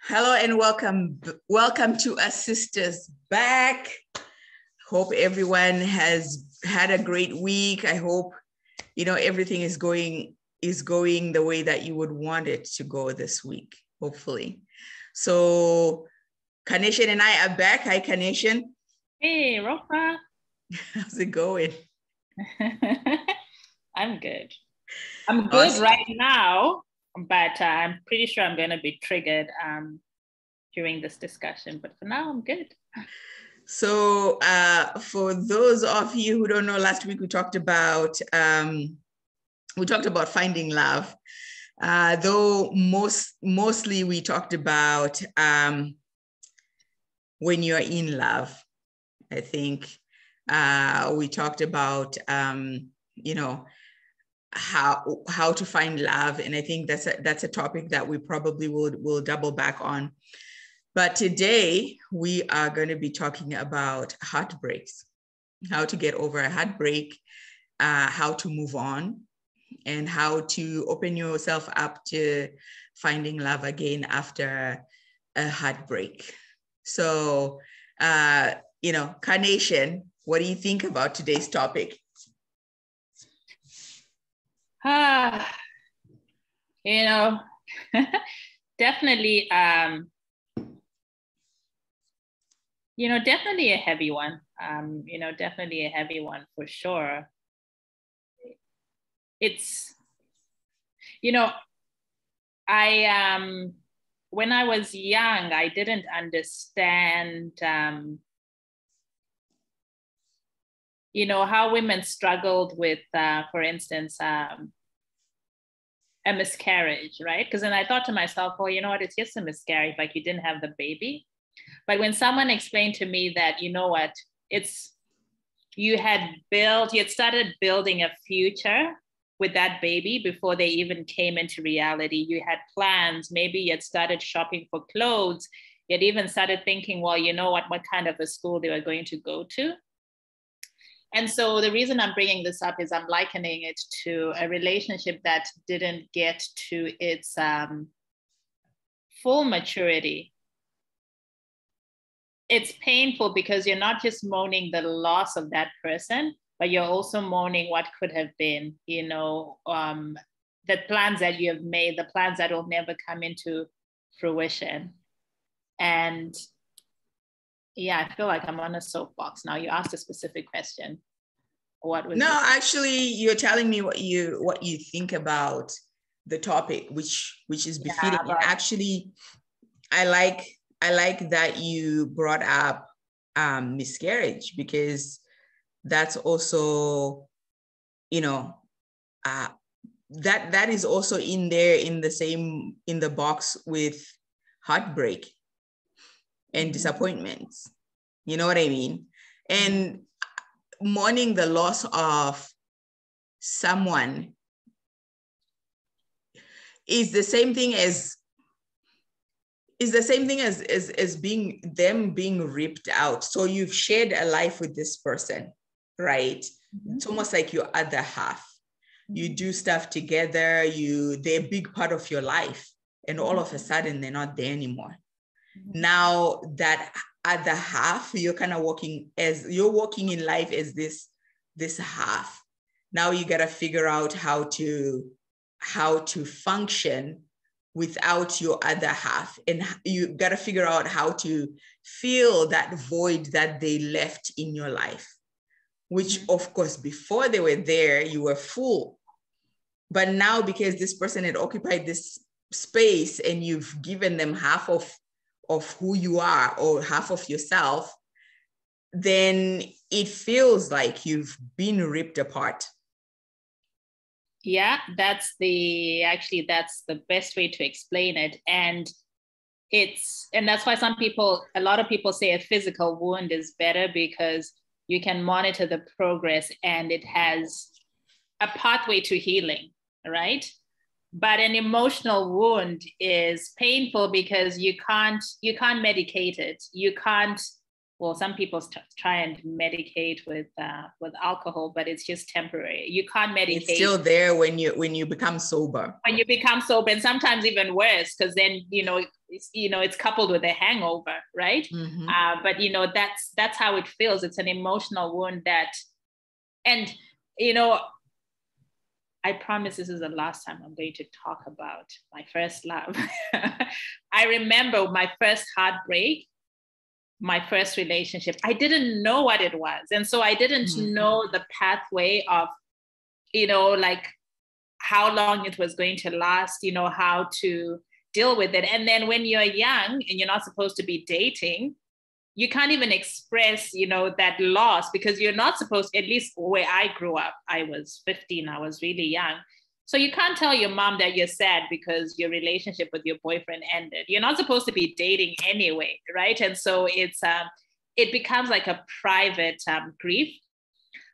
Hello and welcome to Us Sisters Back. Hope everyone has had a great week. I hope everything is going the way that you would want it to go this week, hopefully. So Carnation and I are back. Hi, Carnation. Hey, Rofa. How's it going? I'm good. I'm good awesome. Right now, but I'm pretty sure I'm going to be triggered during this discussion. But for now, I'm good. So for those of you who don't know, last week we talked about finding love. Though mostly we talked about when you're in love. I think we talked about how to find love, and I think that's a topic that we probably will double back on. But today we are going to be talking about heartbreaks, how to get over a heartbreak, how to move on, and how to open yourself up to finding love again after a heartbreak. So, Carnation, what do you think about today's topic? Definitely, definitely a heavy one. Definitely a heavy one for sure. It's, when I was young, I didn't understand, how women struggled with, for instance, a miscarriage, right? Because then I thought to myself, well, you know what, it's just a miscarriage, like you didn't have the baby. But when someone explained to me that, you had started building a future with that baby before they even came into reality. You had plans, maybe you had started shopping for clothes. You had even started thinking, well, you know what kind of a school they were going to go to. And so the reason I'm bringing this up is I'm likening it to a relationship that didn't get to its full maturity. It's painful because you're not just mourning the loss of that person, but you're also mourning what could have been, the plans that you have made, the plans that will never come into fruition. And yeah, I feel like I'm on a soapbox now. You asked a specific question. What was No, actually, you're telling me what you think about the topic, which is befitting. Yeah, actually, I like that you brought up miscarriage, because that's also, that is also in there in the box with heartbreak and disappointments. You know what I mean? And mourning the loss of someone is the same thing as being ripped out. So you've shared a life with this person, right? It's almost like your other half. You do stuff together, they're a big part of your life, and all of a sudden they're not there anymore. Now that other half, you're kind of walking in life as this half. Now you got to figure out how to function without your other half, and you got to figure out how to fill that void that they left in your life, which of course before they were there you were full, but now because this person had occupied this space and you've given them half of who you are or half of yourself, then it feels like you've been ripped apart. Yeah, that's the best way to explain it. And that's why a lot of people say a physical wound is better, because you can monitor the progress and it has a pathway to healing, right? But an emotional wound is painful because you can't medicate it. You can't well, some people try and medicate with alcohol, but it's just temporary. You can't medicate. It's still there when you become sober. When you become sober, and sometimes even worse, because then it's coupled with a hangover, right? Mm-hmm. But that's how it feels. It's an emotional wound and I promise this is the last time I'm going to talk about my first love. I remember my first heartbreak, my first relationship. I didn't know what it was. And so I didn't Mm-hmm. know the pathway of, like how long it was going to last, how to deal with it. And then when you're young and you're not supposed to be dating, you can't even express, that loss, because you're not supposed, at least where I grew up, I was 15, I was really young. So you can't tell your mom that you're sad because your relationship with your boyfriend ended. You're not supposed to be dating anyway, right? And so it becomes like a private grief.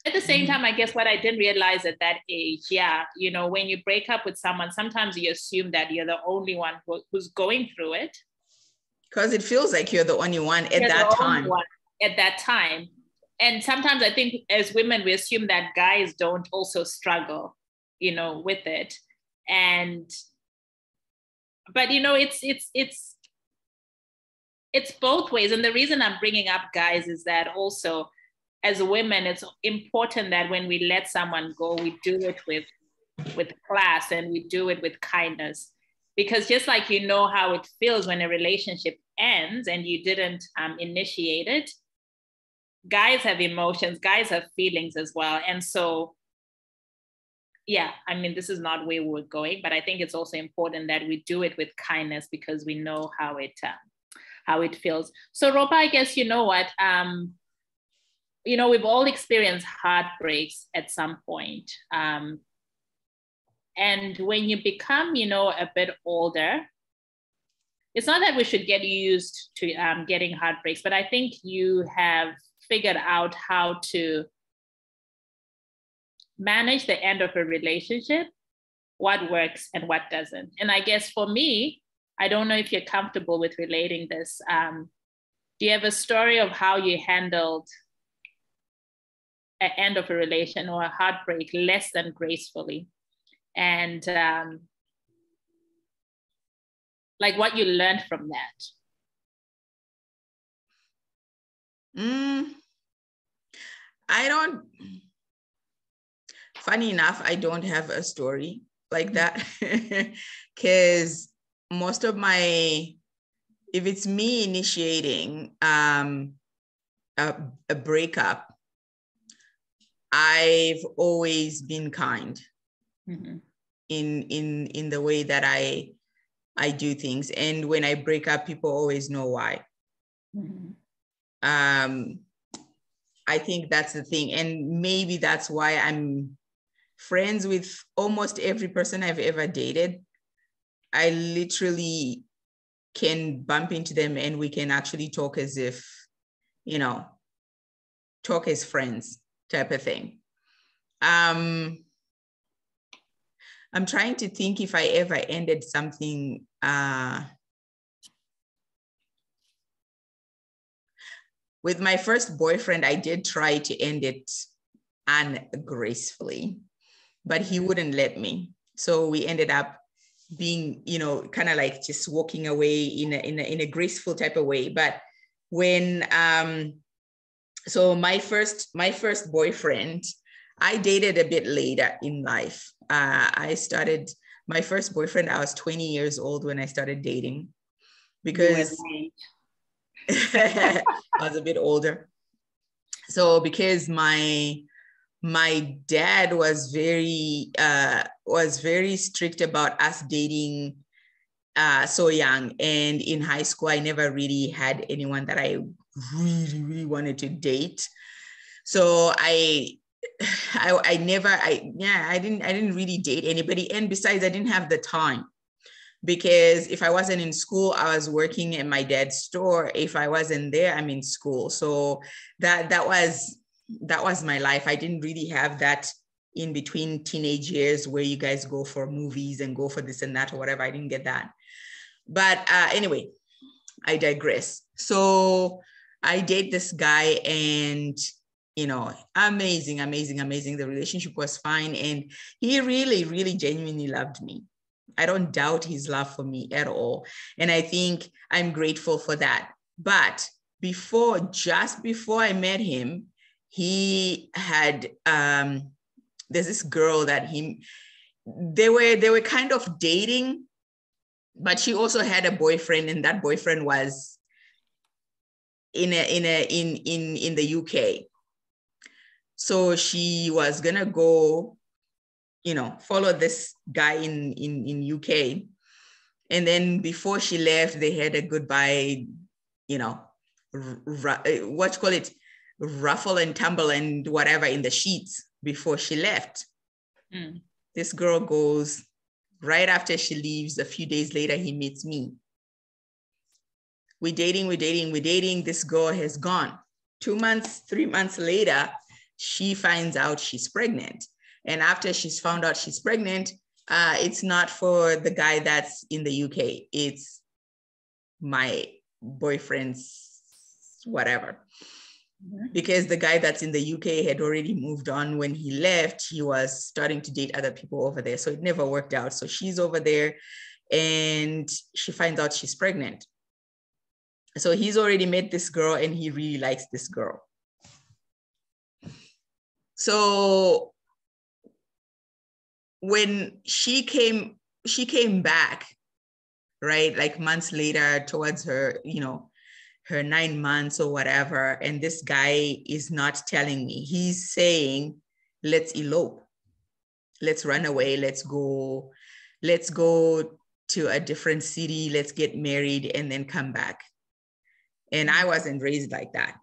At the same time, I guess what I didn't realize at that age, when you break up with someone, sometimes you assume that you're the only one who's going through it. Because it feels like you're the only one at that time. At that time. And sometimes I think as women, we assume that guys don't also struggle, with it. But it's both ways. And the reason I'm bringing up guys is that also as women, it's important that when we let someone go, we do it with class and we do it with kindness. Because just like how it feels when a relationship ends and you didn't initiate it, guys have emotions, guys have feelings as well. And so, this is not where we're going, but I think it's also important that we do it with kindness because we know how it feels. So Ropa, I guess you know what, we've all experienced heartbreaks at some point. And when you become, a bit older, it's not that we should get used to getting heartbreaks, but I think you have figured out how to manage the end of a relationship, what works and what doesn't. And I guess for me, I don't know if you're comfortable with relating this. Do you have a story of how you handled an end of a relation or a heartbreak less than gracefully? And like what you learned from that? Funny enough, I don't have a story like that because most of if it's me initiating a breakup, I've always been kind in the way that I do things. And when I break up, people always know why. I think that's the thing. And maybe that's why I'm friends with almost every person I've ever dated. I literally can bump into them and we can actually talk as if, talk as friends type of thing. I'm trying to think if I ever ended something with my first boyfriend. I did try to end it ungracefully, but he wouldn't let me. So we ended up being, kind of like just walking away in a graceful type of way. But when, so my first boyfriend, I dated a bit later in life. I started my first boyfriend, I was 20 years old when I started dating because I was a bit older. So because my dad was very strict about us dating so young. And in high school, I never really had anyone that I really, really wanted to date. So I didn't really date anybody. And besides, I didn't have the time. Because if I wasn't in school, I was working at my dad's store. If I wasn't there, I'm in school. So that was my life. I didn't really have that in between teenage years where you guys go for movies and go for this and that or whatever. I didn't get that. But anyway, I digress. So I date this guy and, you know, amazing. The relationship was fine. And he really, really genuinely loved me. I don't doubt his love for me at all. And I think I'm grateful for that. But just before I met him, he had, there's this girl that they were kind of dating, but she also had a boyfriend, and that boyfriend was in the UK. So she was gonna go, you know, follow this guy in UK. And then before she left, they had a goodbye, you know, what you call it, ruffle and tumble and whatever in the sheets before she left. This girl goes, right after she leaves, a few days later, he meets me. We're dating. This girl has gone. 2 months, 3 months later, she finds out she's pregnant. And after she's found out she's pregnant, it's not for the guy that's in the UK. It's my boyfriend's whatever. Because the guy that's in the UK had already moved on. When he left, he was starting to date other people over there. So it never worked out. So she's over there and she finds out she's pregnant. So he's already met this girl and he really likes this girl. So when she came back, right? Like months later towards her, you know, her 9 months or whatever. And this guy is not telling me. He's saying, let's elope. Let's run away. Let's go to a different city. Let's get married and then come back. And I wasn't raised like that.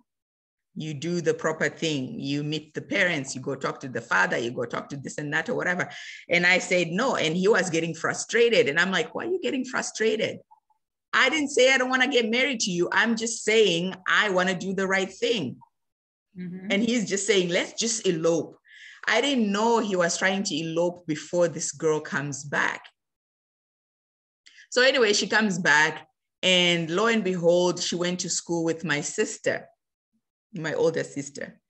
You do the proper thing. You meet the parents, you go talk to the father, you go talk to this and that or whatever. And I said no. And he was getting frustrated. And I'm like, why are you getting frustrated? I didn't say I don't want to get married to you. I'm just saying I want to do the right thing. And he's just saying, let's just elope. I didn't know he was trying to elope before this girl comes back. So anyway, she comes back and lo and behold, she went to school with my sister, my older sister.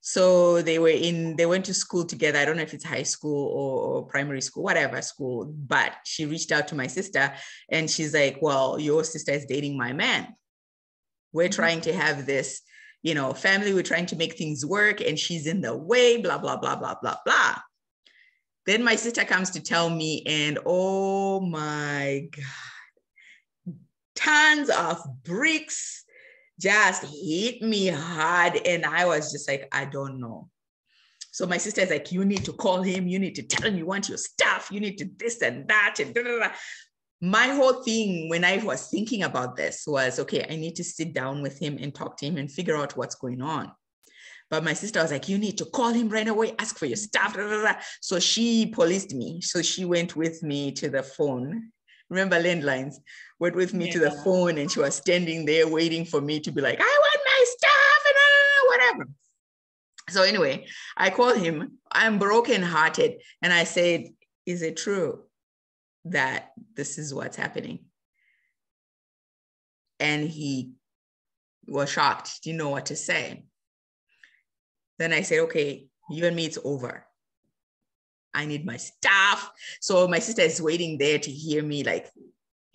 So they went to school together. I don't know if it's high school or primary school, whatever school, but she reached out to my sister and she's like, well, your sister is dating my man. We're trying to have this, you know, family. We're trying to make things work and she's in the way, blah, blah, blah, blah, blah, blah. Then my sister comes to tell me and oh my God, tons of bricks just hit me hard. And I was just like, I don't know. So my sister is like, you need to call him. You need to tell him you want your stuff. You need to this and that. And blah, blah, blah. My whole thing when I was thinking about this was, okay, I need to sit down with him and talk to him and figure out what's going on. But my sister was like, you need to call him right away, ask for your stuff. Blah, blah, blah. So she policed me. So she went with me to the phone. Remember landlines? Went with me to the phone and she was standing there waiting for me to be like, I want my stuff and whatever. So anyway, I called him. I'm brokenhearted. And I said, is it true that this is what's happening? And he was shocked, didn't know what to say. Then I said, okay, you and me, it's over. I need my stuff. So my sister is waiting there to hear me like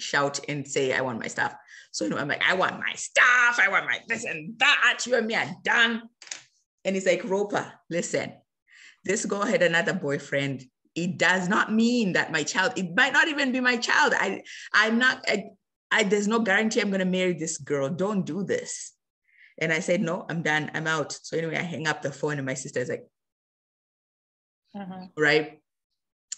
shout and say, I want my stuff. So you know, I'm like, I want my stuff. I want my this and that. You and me are done. And he's like, Ropa, listen, this girl had another boyfriend. It does not mean that my child, it might not even be my child. There's no guarantee I'm going to marry this girl. Don't do this. And I said, no, I'm done. I'm out. So anyway, I hang up the phone and my sister is like, right.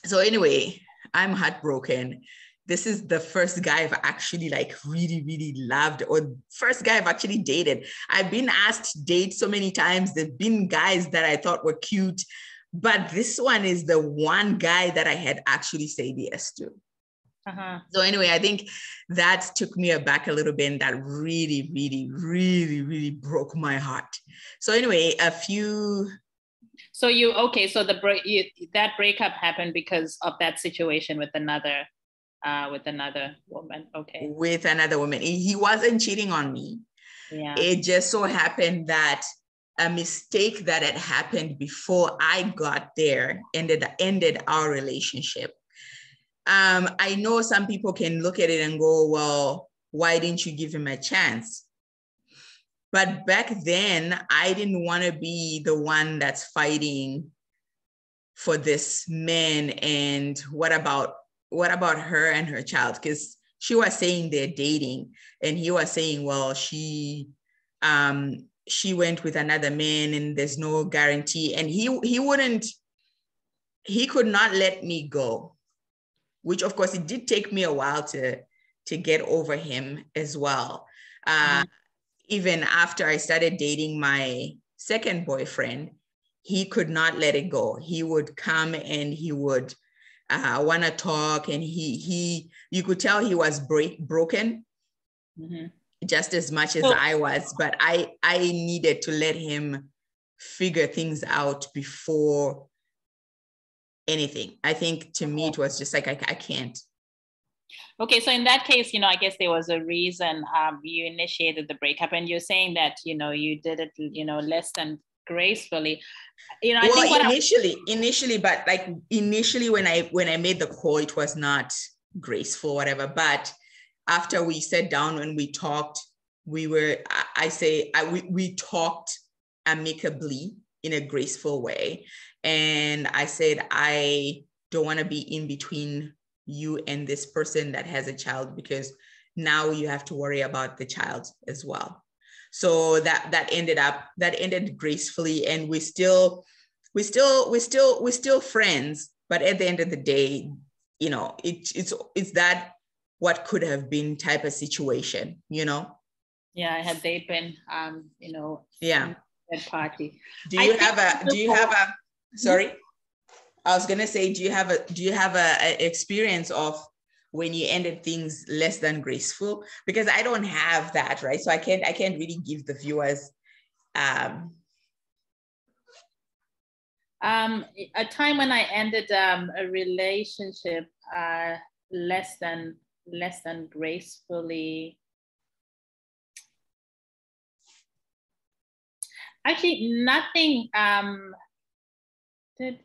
So anyway, I'm heartbroken. This is the first guy I've actually like really, really loved, or first guy I've actually dated. I've been asked to date so many times. There've been guys that I thought were cute, but this one is the one guy that I had actually said yes to. So anyway, I think that took me aback a little bit, and that really, really, really, really broke my heart. So anyway, So that breakup happened because of that situation with another woman. Okay. With another woman. He wasn't cheating on me, Yeah. It just so happened that a mistake that had happened before I got there ended our relationship. I know some people can look at it and go, well, why didn't you give him a chance? But back then, I didn't want to be the one that's fighting for this man. And what about her and her child? Because she was saying they're dating, and he was saying, well, she went with another man and there's no guarantee. And he could not let me go, which of course it did take me a while to get over him as well. Even after I started dating my second boyfriend, he could not let it go. He would come and he would want to talk, and you could tell he was broken just as much as I was, but I needed to let him figure things out before anything. I think to me, it was just like, I can't. Okay, so in that case, I guess there was a reason you initiated the breakup, and you're saying that, you did it, less than gracefully. I think initially, but like initially when I made the call, it was not graceful, whatever. But after we sat down and we talked, we talked amicably in a graceful way. And I said, I don't want to be in between you and this person that has a child, because now you have to worry about the child as well. So that ended gracefully, and we're still friends. But at the end of the day, it's that what could have been type of situation, Yeah, had they been, yeah, third party. Do you have a? Sorry, I was gonna say, do you have a experience of when you ended things less than graceful? Because I don't have that, right? So I can't really give the viewers a time when I ended a relationship less than gracefully. Actually, nothing. Did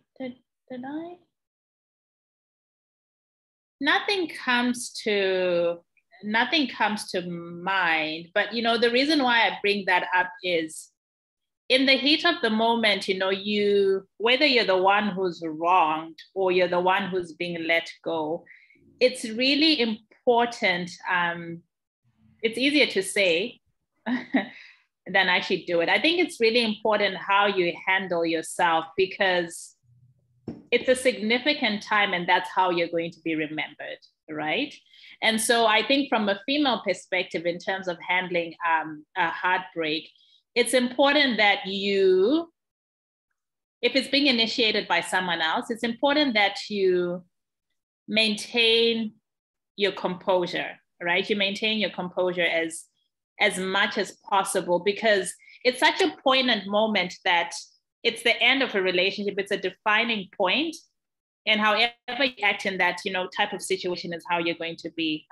I? Nothing comes to mind. But the reason why I bring that up is, in the heat of the moment, whether you're the one who's wronged or you're the one who's being let go, it's really important. It's easier to say than actually do it. I think it's really important how you handle yourself, because it's a significant time, and that's how you're going to be remembered, right? And so I think from a female perspective, in terms of handling a heartbreak, it's important that if it's being initiated by someone else, it's important that you maintain your composure, right? You maintain your composure as much as possible, because it's such a poignant moment that it's the end of a relationship. It's a defining point, and however you act in that, type of situation is how you're going to be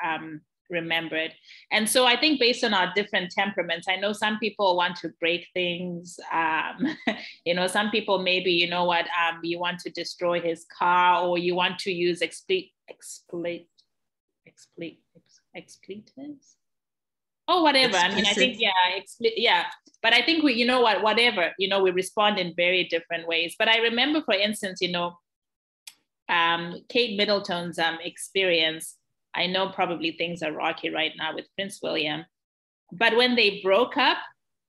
remembered. And so I think based on our different temperaments, I know some people want to break things. Some people maybe, you want to destroy his car, or you want to use expletives. Oh, whatever. I mean, I think, yeah. But I think whatever, we respond in very different ways. But I remember, for instance, Kate Middleton's experience. I know probably things are rocky right now with Prince William, but when they broke up,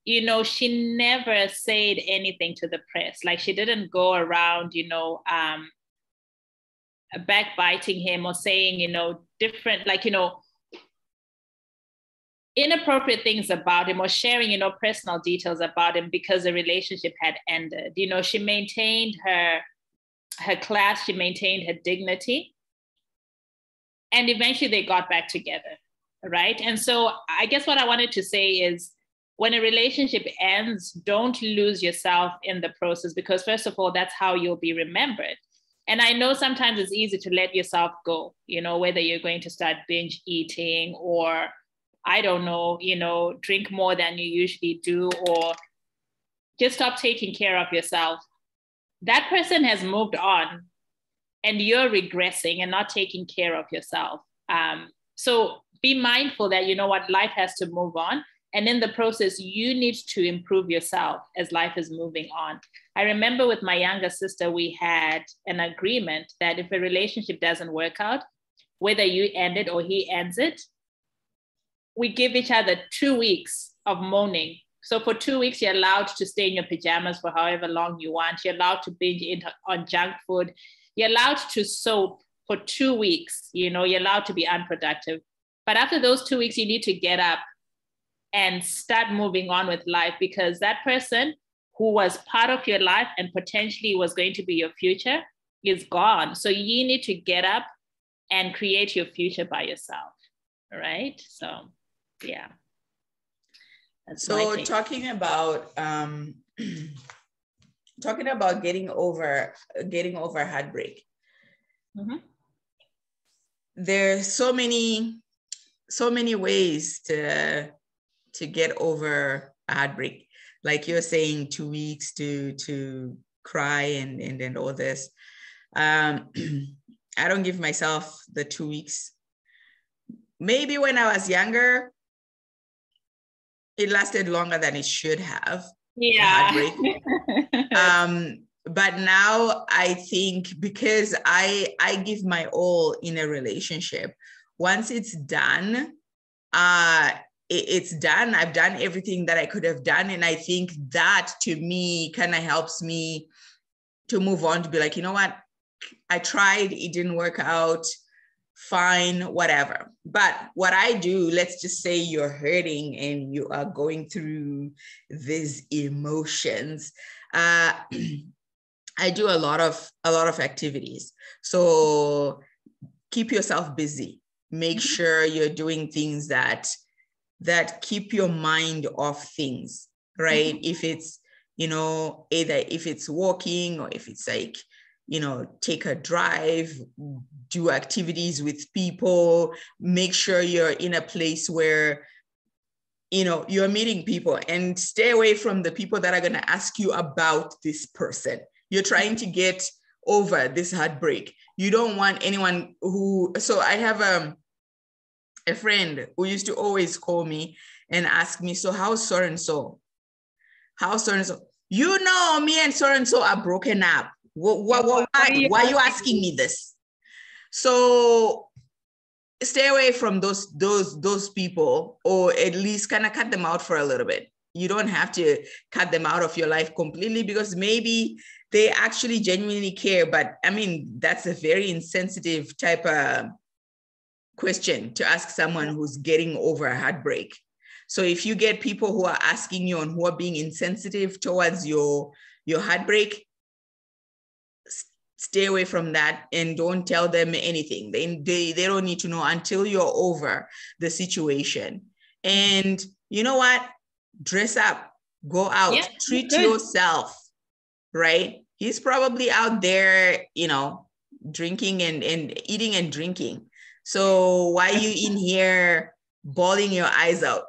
she never said anything to the press. Like, she didn't go around, backbiting him or saying, different, inappropriate things about him, or sharing, personal details about him, because the relationship had ended. She maintained her class, she maintained her dignity, and eventually they got back together, right? And so I guess what I wanted to say is, when a relationship ends, don't lose yourself in the process, because first of all, that's how you'll be remembered. And I know sometimes it's easy to let yourself go, whether you're going to start binge eating or I don't know, drink more than you usually do, or just stop taking care of yourself. That person has moved on and you're regressing and not taking care of yourself. So be mindful that, life has to move on. And in the process, you need to improve yourself as life is moving on. I remember with my younger sister, we had an agreement that if a relationship doesn't work out, whether you end it or he ends it, we give each other 2 weeks of mourning. So for 2 weeks, you're allowed to stay in your pajamas for however long you want. You're allowed to binge on junk food. You're allowed to soap for 2 weeks. You're allowed to be unproductive. But after those 2 weeks, you need to get up and start moving on with life, because that person who was part of your life and potentially was going to be your future is gone. So you need to get up and create your future by yourself. All right. So, yeah. So talking about getting over heartbreak. Mm-hmm. There's so many ways to get over a heartbreak. Like you're saying, 2 weeks to cry and all this. I don't give myself the 2 weeks. Maybe when I was younger, it lasted longer than it should have. Yeah. But now I think, because I give my all in a relationship, once it's done, it's done. I've done everything that I could have done. And I think that to me kind of helps me to move on, to be like, you know what? I tried, it didn't work out. Fine, whatever. But what I do, let's just say you're hurting and you are going through these emotions. I do a lot of activities. So keep yourself busy. Make sure you're doing things that keep your mind off things, right? If it's, either if it's walking, or if it's like, take a drive, do activities with people, make sure you're in a place where, you're meeting people, and stay away from the people that are going to ask you about this person. You're trying to get over this heartbreak. You don't want anyone so I have a friend who used to always call me and ask me, so how's so-and-so? How's so-and-so? Me and so-and-so are broken up. Why are you asking me this? So stay away from those people, or at least kind of cut them out for a little bit. You don't have to cut them out of your life completely, because maybe they actually genuinely care. But I mean, that's a very insensitive type of question to ask someone who's getting over a heartbreak. So if you get people who are asking you and who are being insensitive towards your heartbreak, stay away from that and don't tell them anything. They don't need to know until you're over the situation. And you know what? Dress up, go out, treat yourself, right? He's probably out there, drinking and eating and drinking. So why are you in here bawling your eyes out?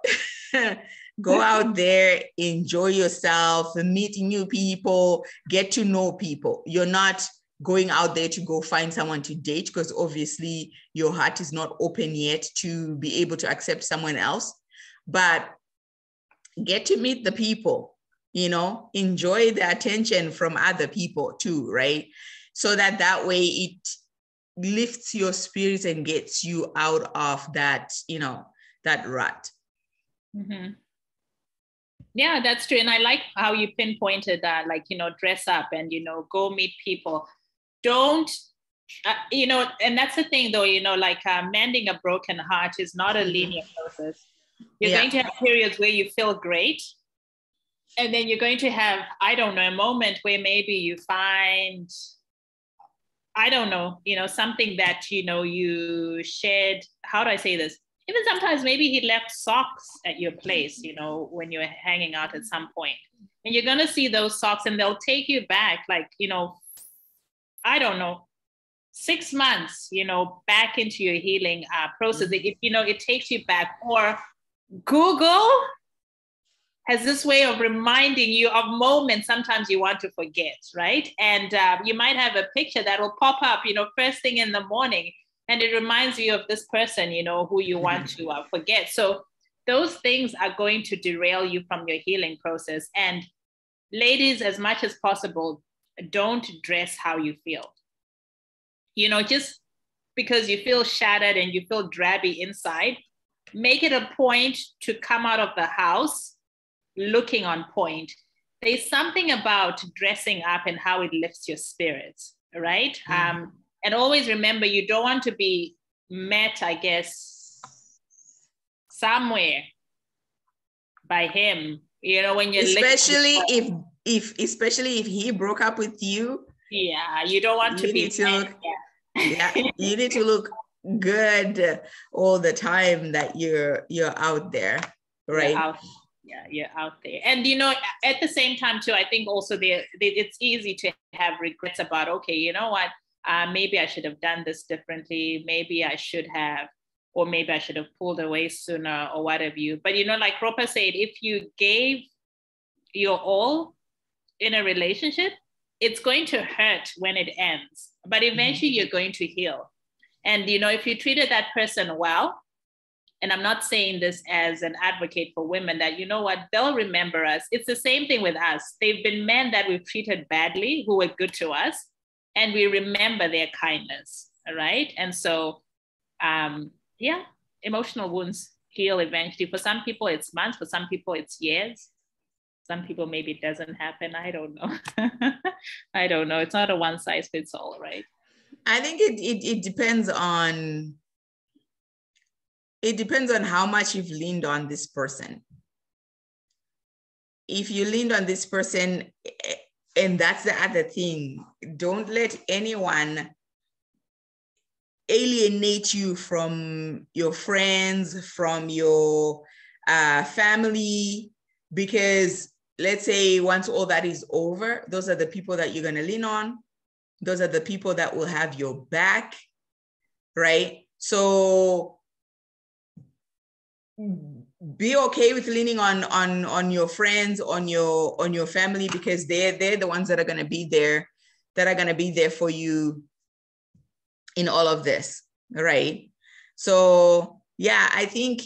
Go out there, enjoy yourself, meet new people, get to know people. You're not going out there to go find someone to date, because obviously your heart is not open yet to be able to accept someone else. But get to meet the people, enjoy the attention from other people too, right? So that way it lifts your spirits and gets you out of that, that rut. Mm-hmm. Yeah, that's true. And I like how you pinpointed that, dress up and, go meet people. Don't, and that's the thing though, mending a broken heart is not a linear process. You're going to have periods where you feel great. And then you're going to have, a moment where maybe you find, something that, you shared. How do I say this? Even sometimes maybe he left socks at your place, when you're hanging out at some point. And you're going to see those socks and they'll take you back, 6 months, back into your healing process. It takes you back. Or Google has this way of reminding you of moments sometimes you want to forget, right? And you might have a picture that will pop up, first thing in the morning, and it reminds you of this person, who you want to forget. So those things are going to derail you from your healing process. And ladies, as much as possible, don't dress how you feel. Just because you feel shattered and you feel drabby inside, make it a point to come out of the house looking on point. There's something about dressing up and how it lifts your spirits, right? Mm-hmm. And always remember, you don't want to be met, I guess, somewhere by him, when you're especially if he broke up with you. Yeah, you don't want to be you need to look good all the time that you're out there, right? You're out there. And, at the same time, too, I think also it's easy to have regrets about, okay, you know what, maybe I should have done this differently. Maybe I should have, or maybe I should have pulled away sooner or what have you. But, like Ropa said, if you gave your all in a relationship, it's going to hurt when it ends, but eventually you're going to heal. And, if you treated that person well, and I'm not saying this as an advocate for women, that, they'll remember us. It's the same thing with us. They've been men that we've treated badly, who were good to us, and we remember their kindness, right? And so, emotional wounds heal eventually. For some people, it's months. For some people, it's years. Some people, maybe it doesn't happen. I don't know. I don't know. It's not a one size fits all, right? I think it depends on... It depends on how much you've leaned on this person. If you leaned on this person, and that's the other thing, don't let anyone alienate you from your friends, from your family, because let's say once all that is over, those are the people that you're going to lean on. Those are the people that will have your back, right? So be okay with leaning on your friends, on your family, because they're the ones that are going to be there for you in all of this, right? So yeah, I think,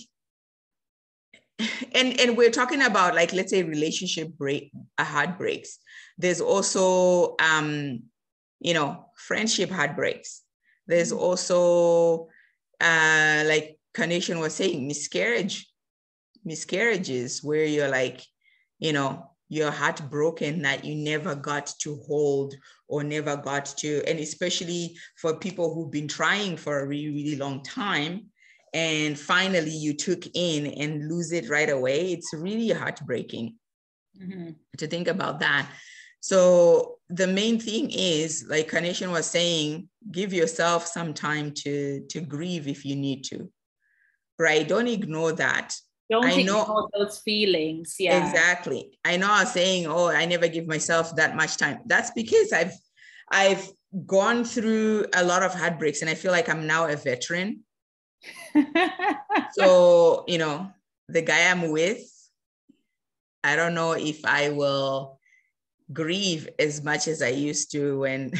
and we're talking about, like, let's say relationship heartbreaks. There's also friendship heartbreaks. There's also like Carnation was saying, miscarriages, where you're like, you're heartbroken that you never got to hold or never got to, and especially for people who've been trying for a really, really long time, and finally you took in and lose it right away. It's really heartbreaking to think about that. So the main thing is, like Carnation was saying, give yourself some time to grieve if you need to. Right? Don't ignore that. Don't ignore those feelings. Yeah. Exactly. I know I was saying, oh, I never give myself that much time. That's because I've gone through a lot of heartbreaks, and I feel like I'm now a veteran. So, the guy I'm with, I don't know if I will grieve as much as I used to when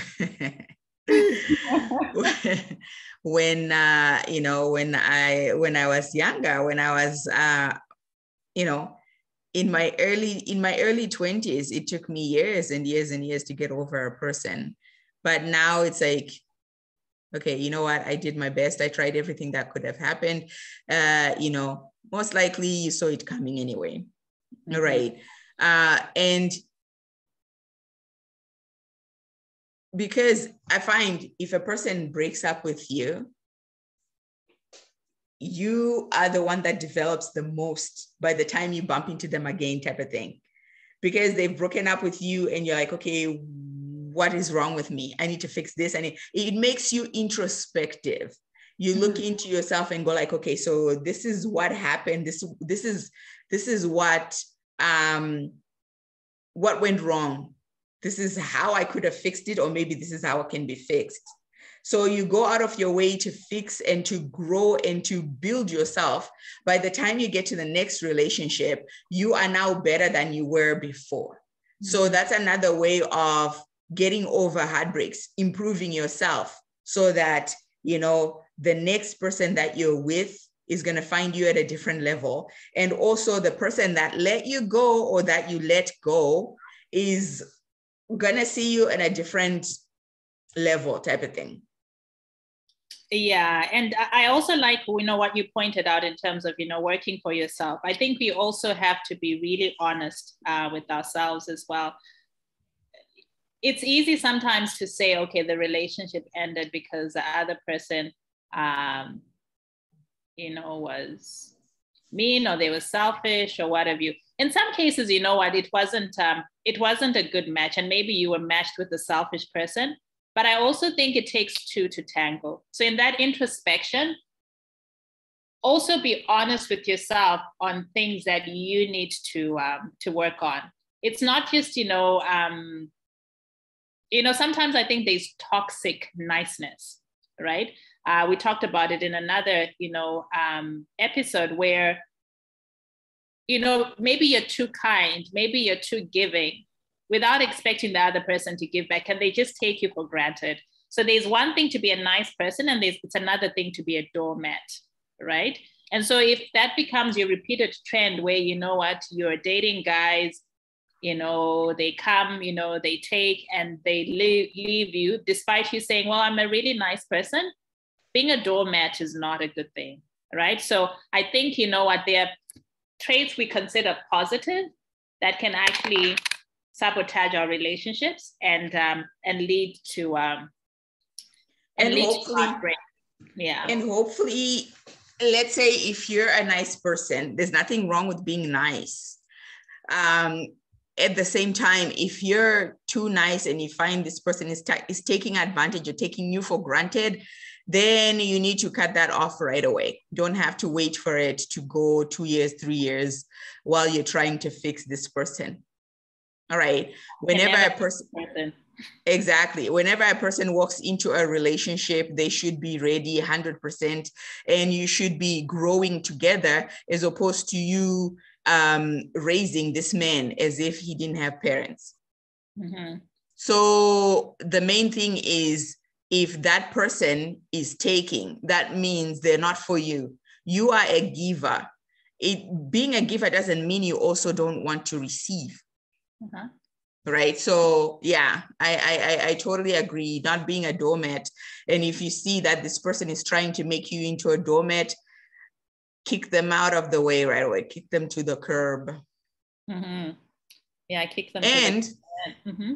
when I was younger, when I was in my early 20s. It took me years and years and years to get over a person. But now it's like, okay, you know what? I did my best. I tried everything that could have happened. Most likely you saw it coming anyway. Mm-hmm. Right. And because I find if a person breaks up with you, you are the one that develops the most by the time you bump into them again, type of thing. Because they've broken up with you and you're like, okay, what is wrong with me? I need to fix this. And it makes you introspective. You look into yourself and go like, okay, so this is what happened. This is what went wrong. This is how I could have fixed it, or maybe this is how it can be fixed. So you go out of your way to fix and to grow and to build yourself. By the time you get to the next relationship, you are now better than you were before. Mm-hmm. So that's another way of getting over heartbreaks, improving yourself so that, the next person that you're with is going to find you at a different level. And also the person that let you go or that you let go is going to see you in a different level type of thing. Yeah. And I also like, what you pointed out in terms of, working for yourself. I think we also have to be really honest with ourselves as well. It's easy sometimes to say, okay, the relationship ended because the other person, was mean or they were selfish or what have you. In some cases, it wasn't a good match, and maybe you were matched with a selfish person. But I also think it takes two to tango. So in that introspection, also be honest with yourself on things that you need to work on. It's not just, sometimes I think there's toxic niceness, right? We talked about it in another, episode where, maybe you're too kind, maybe you're too giving without expecting the other person to give back, and they just take you for granted. So there's one thing to be a nice person, and it's another thing to be a doormat, right? And so if that becomes your repeated trend where, you're dating guys, they come, they take and they leave you despite you saying, well, I'm a really nice person. Being a doormat is not a good thing, right? So I think, there are traits we consider positive that can actually sabotage our relationships and lead to heartbreak. Yeah. And hopefully, let's say if you're a nice person, there's nothing wrong with being nice. At the same time, if you're too nice and you find this person is taking advantage or taking you for granted, then you need to cut that off right away. You don't have to wait for it to go 2 years, 3 years while you're trying to fix this person. All right. Whenever a person walks into a relationship, they should be ready 100%, and you should be growing together as opposed to you raising this man as if he didn't have parents. Mm-hmm. So the main thing is, if that person is taking, that means they're not for you. You are a giver. Being a giver doesn't mean you also don't want to receive. Uh-huh. Right. So yeah, I totally agree. Not being a doormat. And if you see that this person is trying to make you into a doormat, kick them out of the way right away. Kick them to the curb. Mm-hmm. Yeah, kick them. And mm-hmm.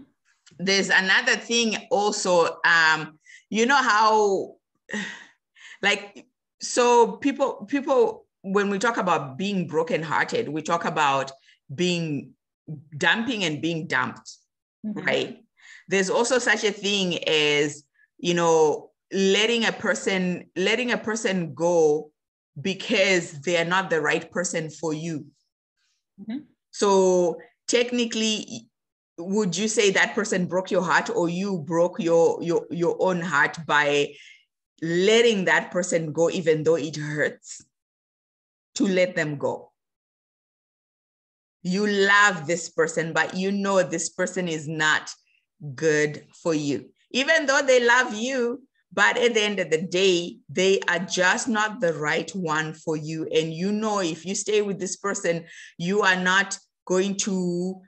There's another thing also. How, so people, when we talk about being brokenhearted, we talk about being dumping and being dumped, mm-hmm. right? There's also such a thing as, letting a person go because they are not the right person for you. Mm-hmm. So technically, would you say that person broke your heart, or you broke your own heart by letting that person go, even though it hurts to let them go? You love this person, but this person is not good for you. Even though they love you, but at the end of the day, they are just not the right one for you. And if you stay with this person, you are not going to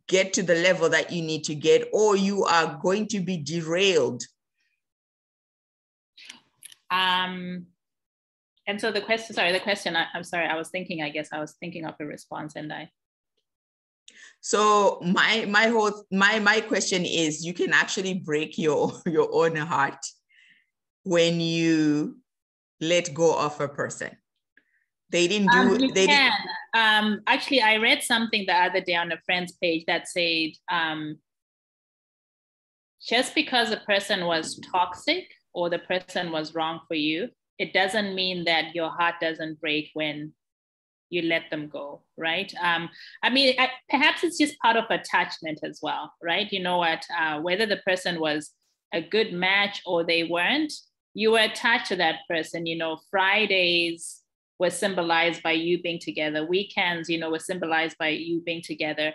get to the level that you need to get, or you are going to be derailed. And so the question, I'm sorry, I was thinking of a response, and so my question is, you can actually break your own heart when you let go of a person. They didn't do. Actually, I read something the other day on a friend's page that said, just because a person was toxic or the person was wrong for you, it doesn't mean that your heart doesn't break when you let them go, right? Perhaps it's just part of attachment as well, right? Whether the person was a good match or they weren't, you were attached to that person. You know, Fridays were symbolized by you being together. Weekends, you know, were symbolized by you being together.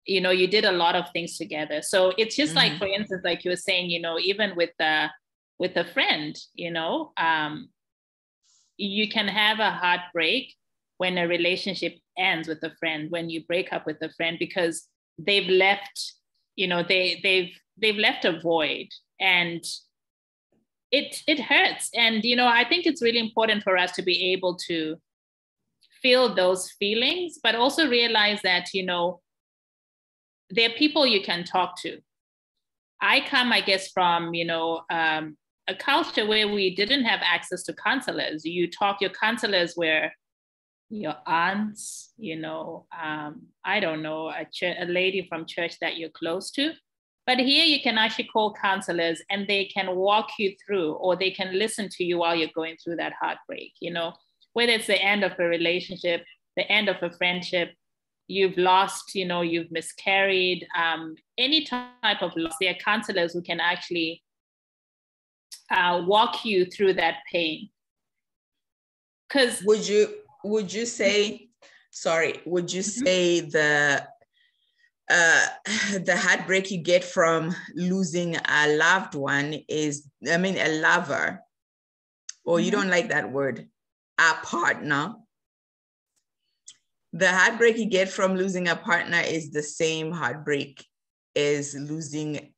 You know, you did a lot of things together. So it's just like, for instance, like you were saying, you know, even with a friend, you know, you can have a heartbreak when a relationship ends with a friend, when you break up with a friend, because they've left, you know, they've left a void, and it hurts. And, you know, I think it's really important for us to be able to feel those feelings, but also realize that, you know, there are people you can talk to. I come, I guess, from, you know, a culture where we didn't have access to counselors. Your counselors were your aunts, you know, I don't know, a lady from church that you're close to. But here you can actually call counselors, and they can walk you through, or they can listen to you while you're going through that heartbreak, you know, whether it's the end of a relationship, the end of a friendship, you've lost, you know, you've miscarried, any type of loss. There are counselors who can actually walk you through that pain. Because would you say the heartbreak you get from losing a loved one is, I mean, a lover, or you don't like that word, a partner? The heartbreak you get from losing a partner is the same heartbreak as losing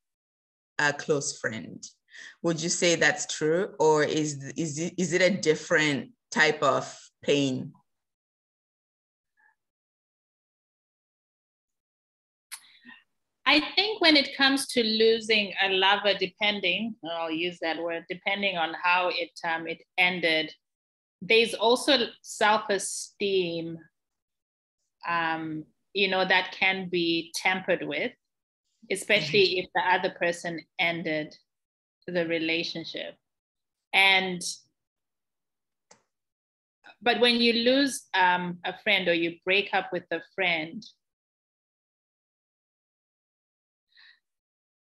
a close friend. Would you say that's true, or is it a different type of pain? I think when it comes to losing a lover, I'll use that word, depending on how it ended, there's also self-esteem, you know, that can be tampered with, especially if the other person ended the relationship. But when you lose a friend, or you break up with a friend,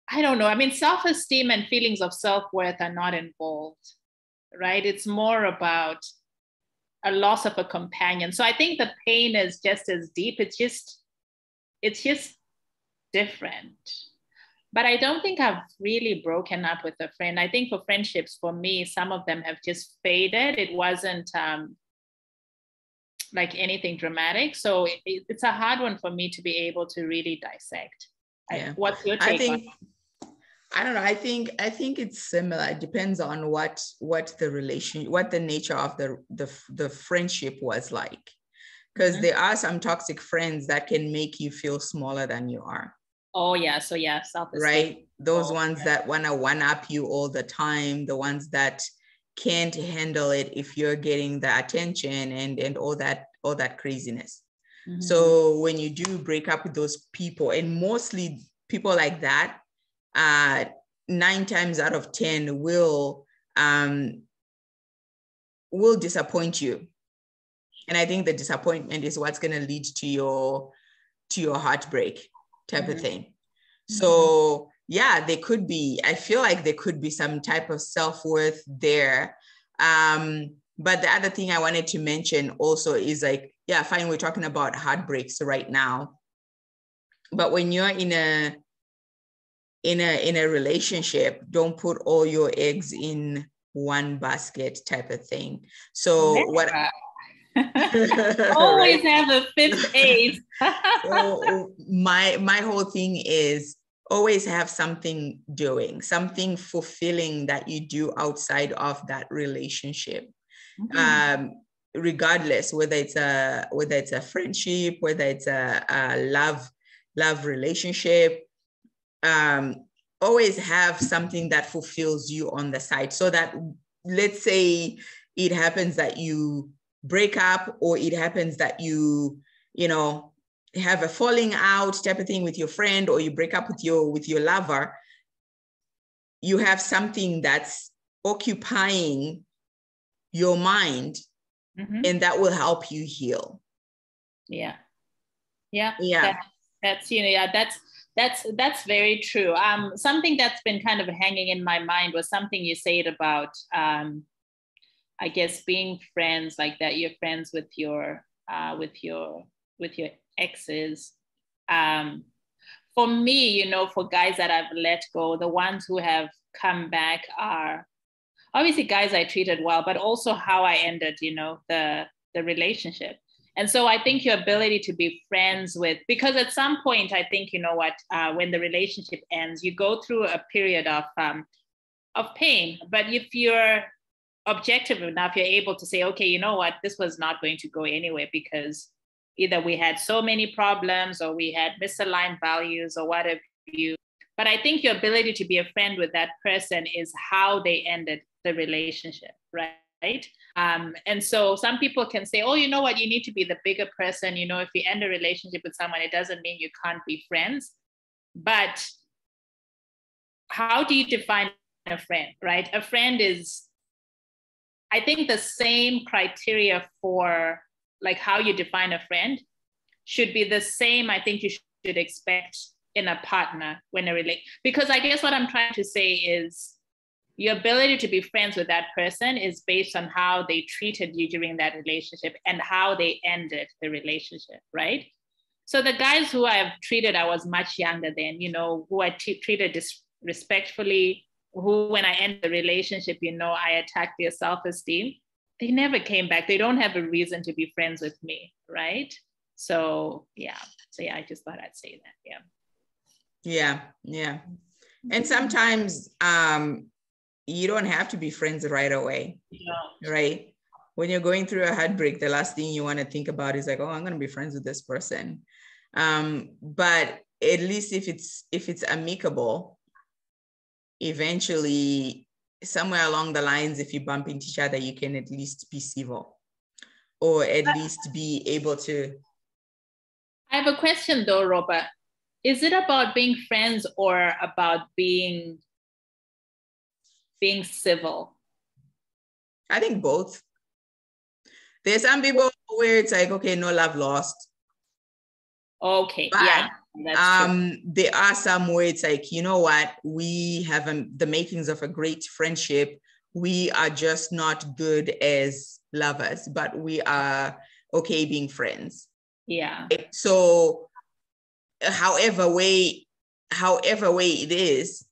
I don't know. I mean, self-esteem and feelings of self-worth are not involved, right? It's more about a loss of a companion. So I think the pain is just as deep. It's just different. But I don't think I've really broken up with a friend. I think for friendships, for me, some of them have just faded. It wasn't like anything dramatic. So it's a hard one for me to be able to really dissect. Yeah. What's your take on it? I don't know. I think it's similar. It depends on what the nature of the friendship was like. Because there are some toxic friends that can make you feel smaller than you are. Oh yeah. So yeah, self-esteem. Right. Those ones that want to one-up you all the time, the ones that can't handle it if you're getting the attention and all that craziness. So when you do break up with those people, and mostly people like that, 9 times out of 10 will disappoint you. And I think the disappointment is what's going to lead to your heartbreak type of thing. So yeah, I feel like there could be some type of self-worth there. But the other thing I wanted to mention also is like, yeah, fine, we're talking about heartbreaks right now. But when you're in a relationship, don't put all your eggs in one basket type of thing. So always have a fifth ace. So my whole thing is always have something fulfilling that you do outside of that relationship. Regardless, whether it's a friendship, whether it's a love relationship, always have something that fulfills you on the side, so that, let's say it happens that you break up, or it happens that you have a falling out type of thing with your friend, or you break up with your lover, you have something that's occupying your mind, and that will help you heal. Yeah. Yeah. That's That's very true. Something that's been kind of hanging in my mind was something you said about, I guess, being friends like that. You're friends with your exes. For me, you know, for guys that I've let go, the ones who have come back are obviously guys I treated well, but also how I ended, you know, the relationship. And so I think your ability to be friends with, because at some point, I think, you know what, when the relationship ends, you go through a period of pain. But if you're objective enough, you're able to say, okay, you know what, this was not going to go anywhere because either we had so many problems or we had misaligned values or whatever you. But I think your ability to be a friend with that person is how they ended the relationship, right? And so some people can say, oh, you know what, you need to be the bigger person. You know, if you end a relationship with someone, it doesn't mean you can't be friends. But how do you define a friend, right? A friend is, I think the same criteria for like how you define a friend should be the same. I think you should expect in a partner when a relate, because I guess what I'm trying to say is your ability to be friends with that person is based on how they treated you during that relationship and how they ended the relationship, right? So the guys who I've treated, I was much younger than, you know, who I treated disrespectfully, who when I ended the relationship, you know, I attacked their self-esteem, they never came back. They don't have a reason to be friends with me, right? So yeah, I just thought I'd say that. Yeah. And sometimes you don't have to be friends right away, right? When you're going through a heartbreak, the last thing you want to think about is like, oh, I'm going to be friends with this person. But at least if it's amicable, eventually somewhere along the lines, if you bump into each other, you can at least be civil or at least be able to. I have a question though, Robert. Is it about being friends or about being civil? I think both. There's some people where it's like, okay, no love lost. Okay, but, yeah, that's true. There are some where it's like, you know what, we have the makings of a great friendship. We are just not good as lovers, but we are okay being friends. Yeah. So however way it is,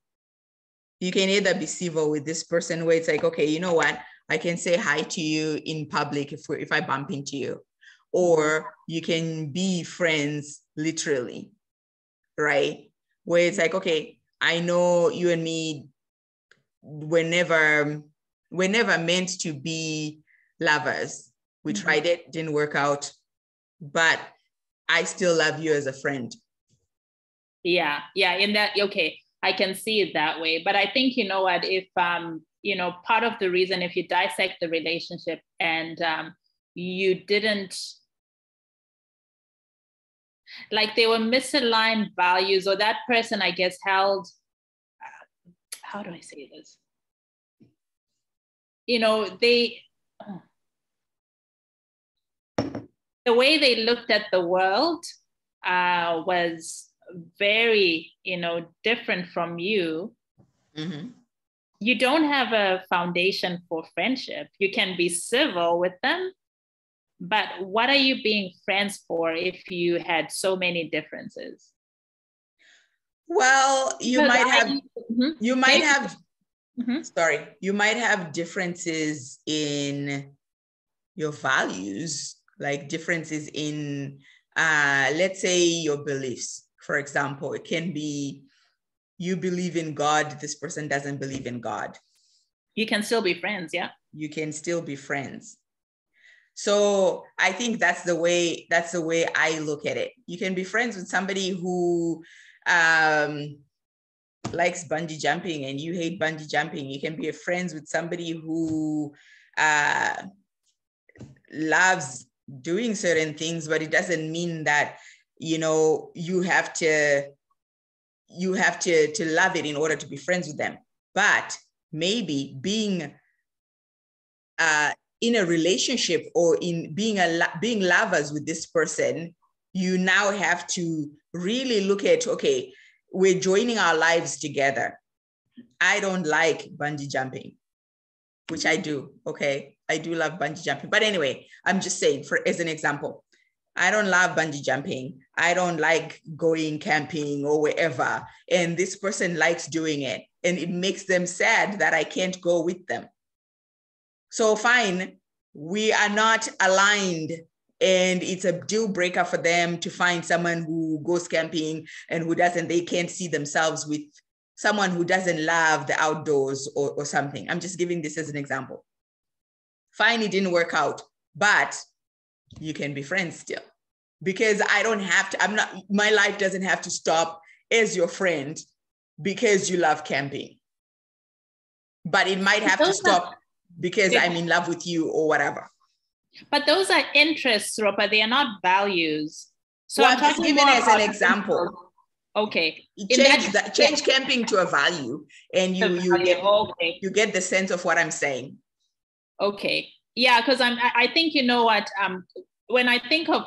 you can either be civil with this person where it's like, okay, you know what, I can say hi to you in public if I bump into you, or you can be friends literally, right? Where it's like, okay, I know you and me were never meant to be lovers. We tried it, didn't work out, but I still love you as a friend. Yeah, in that, okay, I can see it that way. But I think, you know what, if, you know, part of the reason, if you dissect the relationship and you didn't, like there were misaligned values, or that person, I guess, held, how do I say this? You know, the way they looked at the world was very, you know, different from you. You don't have a foundation for friendship. You can be civil with them, but what are you being friends for if you had so many differences? Well, you might have differences in your values, like differences in, let's say, your beliefs. For example, it can be you believe in God, this person doesn't believe in God. You can still be friends, yeah? You can still be friends. So I think that's the way I look at it. You can be friends with somebody who likes bungee jumping and you hate bungee jumping. You can be friends with somebody who loves doing certain things, but it doesn't mean that, you know, you have to love it in order to be friends with them. But maybe being in a relationship or in being lovers with this person, you now have to really look at, okay, we're joining our lives together. I don't like bungee jumping, which I do. Okay. I do love bungee jumping. But anyway, I'm just saying, for as an example, I don't love bungee jumping. I don't like going camping or wherever. And this person likes doing it. And it makes them sad that I can't go with them. So fine, we are not aligned. And it's a deal breaker for them to find someone who goes camping and who doesn't, they can't see themselves with someone who doesn't love the outdoors or something. I'm just giving this as an example. Fine, it didn't work out, but you can be friends still, because I don't have to, my life doesn't have to stop as your friend because you love camping. But it might have to stop because I'm in love with you or whatever. But those are interests, Ropa. They are not values. So well, I'm just giving as an example. Okay. Change camping to a value, and you get the sense of what I'm saying. Okay. Yeah, because I think, you know what, when I think of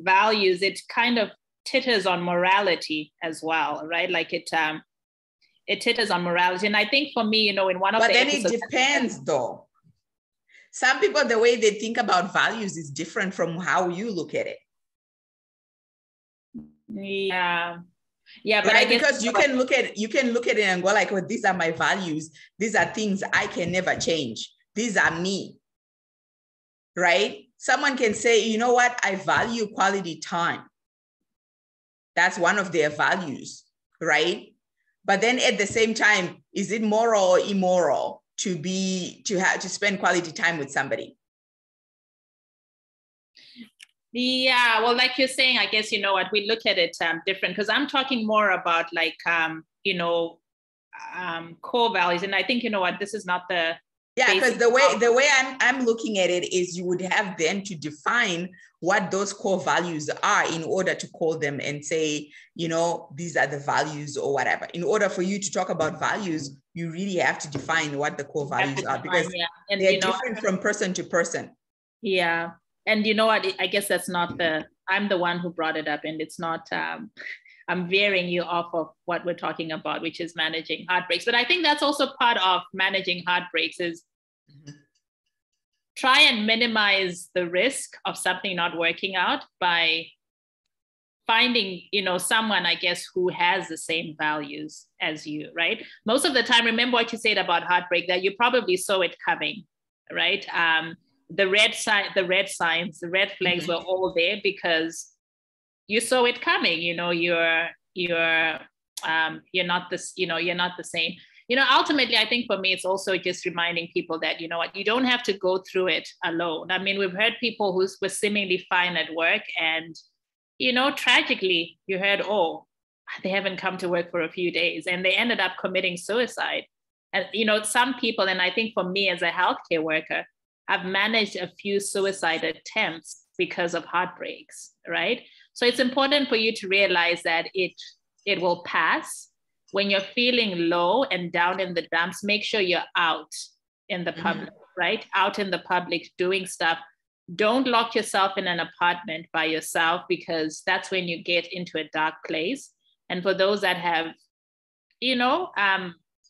values, it kind of titters on morality as well, right? Like it titters on morality. And I think for me, you know, in one of the episodes, it depends though. Some people, the way they think about values is different from how you look at it. Yeah. Yeah, but right? Because you can look at it and go like, well, these are my values. These are things I can never change. These are me, right? Someone can say, you know what? I value quality time. That's one of their values, right? But then at the same time, is it moral or immoral to spend quality time with somebody? Yeah, well, like you're saying, I guess, you know what, we look at it different, because I'm talking more about like, core values. And I think, you know what, this is not the... Yeah, because the way I'm looking at it is you would have then to define what those core values are in order to call them and say, you know, these are the values or whatever. In order for you to talk about values, you really have to define what the core values are, because they're different from person to person. Yeah. And you know what, I guess that's not I'm the one who brought it up, and it's not, I'm veering you off of what we're talking about, which is managing heartbreaks. But I think that's also part of managing heartbreaks is try and minimize the risk of something not working out by finding, you know, someone, I guess, who has the same values as you, right? Most of the time, remember what you said about heartbreak, that you probably saw it coming, right? The red signs, the red flags were all there because you saw it coming. You know, you're not this, you know, you're not the same. You know, ultimately, I think for me, it's also just reminding people that, you know what, you don't have to go through it alone. I mean, we've heard people who were seemingly fine at work, and, you know, tragically, you heard, oh, they haven't come to work for a few days, and they ended up committing suicide. And, you know, some people, and I think for me as a healthcare worker, I've managed a few suicide attempts because of heartbreaks, right? So it's important for you to realize that it will pass. When you're feeling low and down in the dumps, make sure you're out in the public, right? Out in the public doing stuff. Don't lock yourself in an apartment by yourself, because that's when you get into a dark place. And for those that have, you know,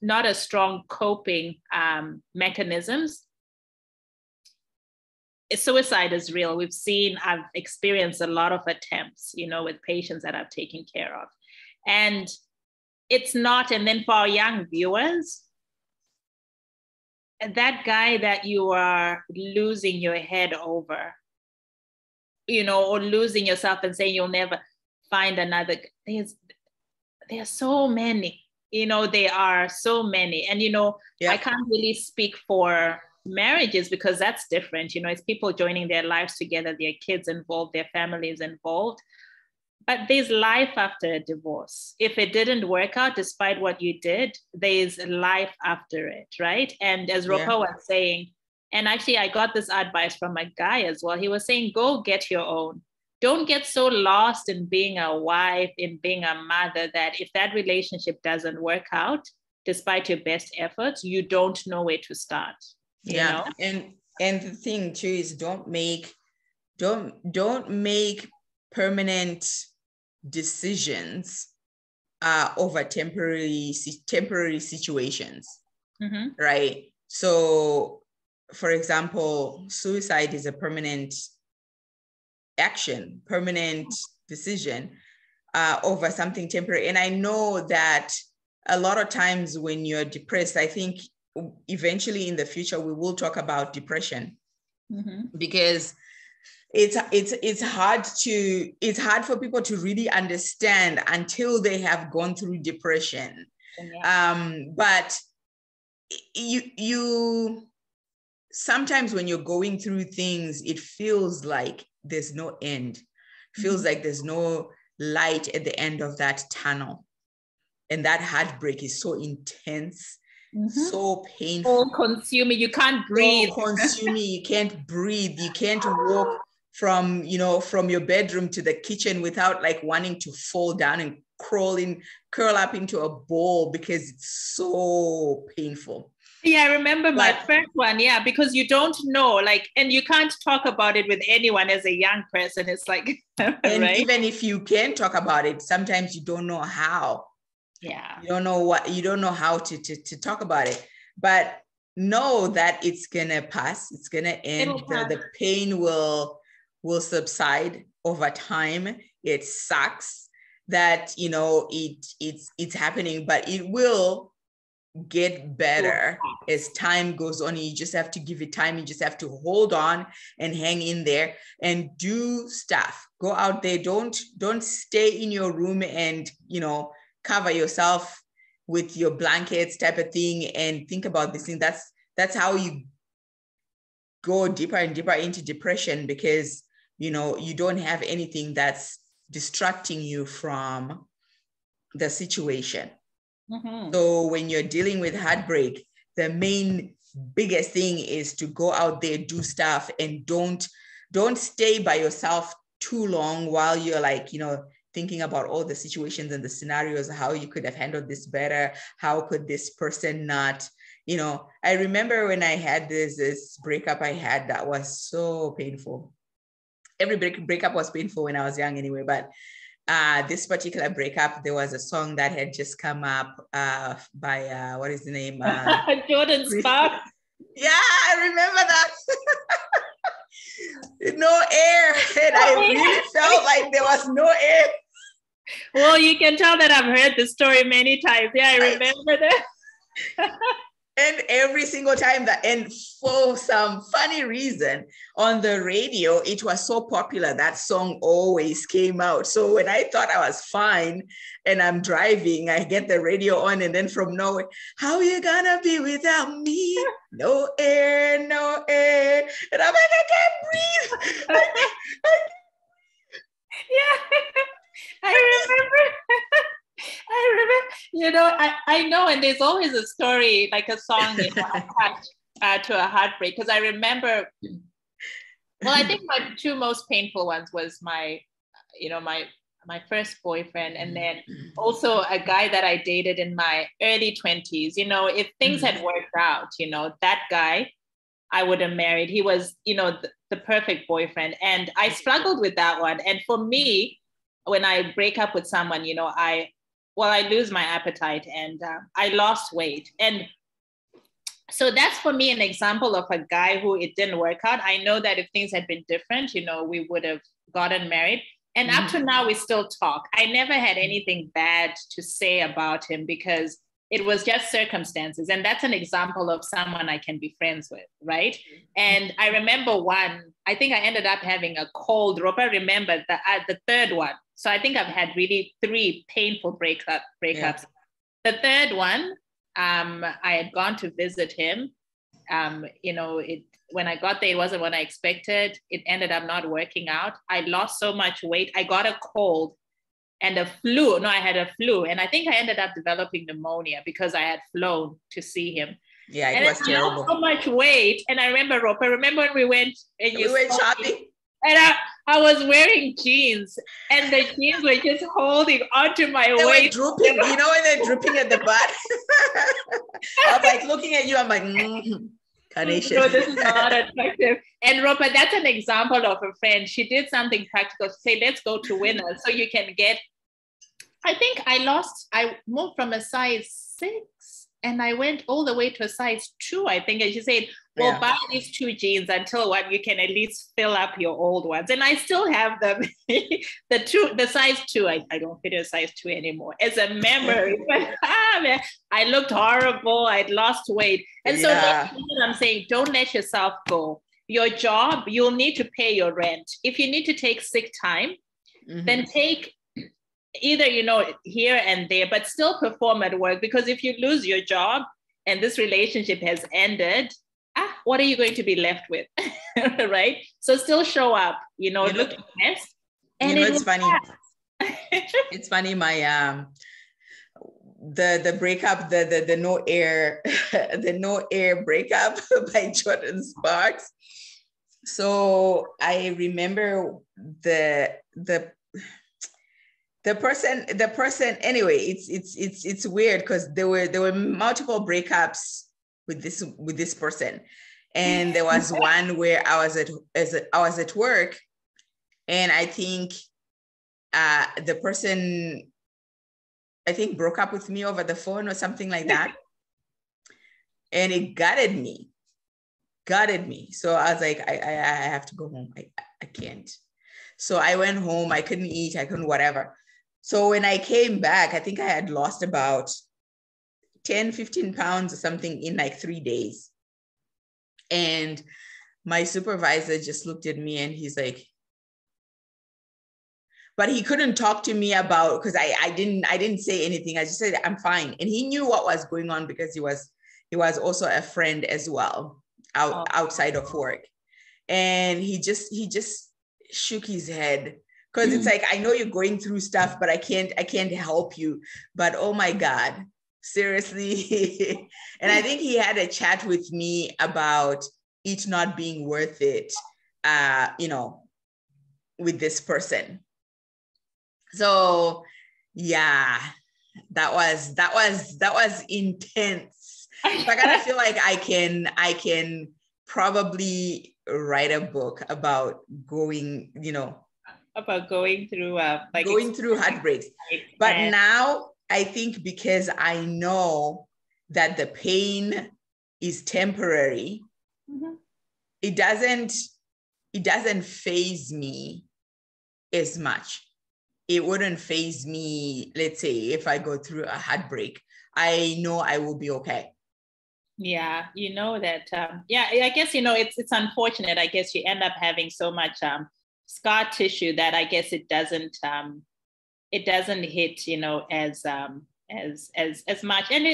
not as strong coping mechanisms, suicide is real. I've experienced a lot of attempts, you know, with patients that I've taken care of. And it's not, and then for our young viewers, that guy that you are losing your head over, you know, or losing yourself and saying you'll never find another, there are so many, you know, there are so many. And, you know, I can't really speak for marriages because that's different. You know, it's people joining their lives together, their kids involved, their families involved. But there's life after a divorce. If it didn't work out, despite what you did, there's life after it, right? And as Ropa was saying, and actually I got this advice from a guy as well. He was saying, go get your own. Don't get so lost in being a wife, in being a mother, that if that relationship doesn't work out, despite your best efforts, you don't know where to start. You know? And the thing too is don't make permanent decisions over temporary situations, Mm-hmm. right? So, for example, suicide is a permanent action, permanent decision over something temporary. And I know that a lot of times when you're depressed, I think eventually in the future we will talk about depression, because it's hard for people to really understand until they have gone through depression. But you sometimes when you're going through things, it feels like there's no end. Feels like there's no light at the end of that tunnel. And that heartbreak is so intense, so painful. So consuming, you can't breathe. So consuming, you can't breathe. You can't walk from your bedroom to the kitchen without like wanting to fall down and curl up into a ball because it's so painful. Yeah, I remember my first one. Yeah, because you don't know, like, and you can't talk about it with anyone as a young person. It's like, and right? even if you can talk about it, sometimes you don't know how. Yeah. You don't know how to talk about it. But know that it's gonna pass. It's gonna end. The pain will subside over time. It sucks that it's happening, but it will get better as time goes on. You just have to give it time. You just have to hold on and hang in there and do stuff. Go out there. Don't stay in your room and cover yourself with your blankets type of thing and think about this thing. That's how you go deeper and deeper into depression, because you don't have anything that's distracting you from the situation. So when you're dealing with heartbreak, the biggest thing is to go out there, do stuff, and don't stay by yourself too long while you're like, thinking about all the situations and the scenarios, how you could have handled this better. How could this person not, I remember when I had this breakup I had that was so painful. Every breakup was painful when I was young anyway, but this particular breakup, there was a song that had just come up by what is the name? Jordan Sparks. Yeah, I remember that. No air. And I really felt like there was no air. Well, you can tell that I've heard the story many times. Yeah, I remember that. And every single time and for some funny reason on the radio, it was so popular, that song always came out. So when I thought I was fine and I'm driving, I get the radio on, and then from nowhere, how you gonna be without me? No air, no air. And I'm like, I can't breathe. Yeah, I remember. I know, and there's always a story, like a song, attached to a heartbreak. Because I remember, well, I think my two most painful ones was my first boyfriend, and then also a guy that I dated in my early 20s. If things had worked out, that guy I would have married. He was, the perfect boyfriend, and I struggled with that one. And for me, when I break up with someone, I lose my appetite, and I lost weight. And so that's for me an example of a guy who it didn't work out. I know that if things had been different, we would have gotten married. And up to now, we still talk. I never had anything bad to say about him because it was just circumstances. And that's an example of someone I can be friends with, right? And I remember I think I ended up having a cold. Ropa remembered the third one. So I think I've had really 3 painful breakups. Yeah. The third one, I had gone to visit him. When I got there, it wasn't what I expected. It ended up not working out. I lost so much weight. I got a cold and a flu. No, I had a flu. And I think I ended up developing pneumonia because I had flown to see him. Yeah, it was terrible. So much weight. And I remember when we went shopping. And I was wearing jeans, and the jeans were just holding onto my waist. They were drooping, when they're drooping at the butt. I was like looking at you, I'm like, carnation. No, this is not attractive. And Ropa, that's an example of a friend. She did something practical to say, let's go to Winners so you can get I think I moved from a size 6 and I went all the way to a size 2, I think. And she said, well, buy these 2 jeans until you can at least fill up your old ones. And I still have them. the size 2, I don't fit a size 2 anymore. It's a memory. Man, I looked horrible. I'd lost weight. And so I'm saying, don't let yourself go. Your job, you'll need to pay your rent. If you need to take sick time, then take either, here and there, but still perform at work. Because if you lose your job and this relationship has ended, what are you going to be left with? Right? So still show up, look your best. And it's funny. It's funny. My, the breakup, the no air, the no air breakup by Jordan Sparks. So I remember the person anyway. It's weird because there were multiple breakups with this person, and there was one where I was at work, and I think the person broke up with me over the phone or something like that, and it gutted me. So I was like, I have to go home. I can't. So I went home. I couldn't eat. I couldn't whatever. So when I came back, I think I had lost about 10, 15 pounds or something in like 3 days. And my supervisor just looked at me and he's like, but he couldn't talk to me about, because I didn't say anything. I just said, I'm fine. And he knew what was going on because he was also a friend as well, outside of work. And he just shook his head, because it's like, I know you're going through stuff, but I can't help you. But oh my God, seriously. And I think he had a chat with me about it not being worth it, with this person. So yeah, that was intense. So I kind of feel like I can probably write a book about going through heartbreaks. But now I think, because I know that the pain is temporary, it doesn't faze me as much. It wouldn't faze me, let's say, if I go through a heartbreak. I know I will be okay. Yeah, that, I guess, it's unfortunate. I guess you end up having so much scar tissue that I guess it doesn't hit, as much. And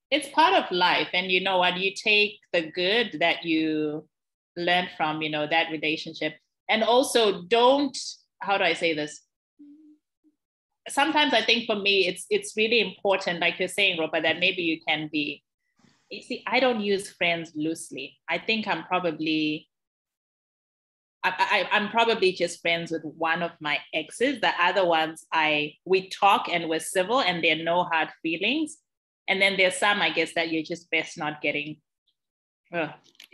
it's part of life. And you know what, you take the good that you learn from, that relationship. And also how do I say this? Sometimes I think for me, it's really important, like you're saying, Ropa, that maybe you can be, I don't use friends loosely. I think I'm probably just friends with one of my exes. The other ones, we talk and we're civil and there are no hard feelings. And then there's some, I guess, that you're just best not getting,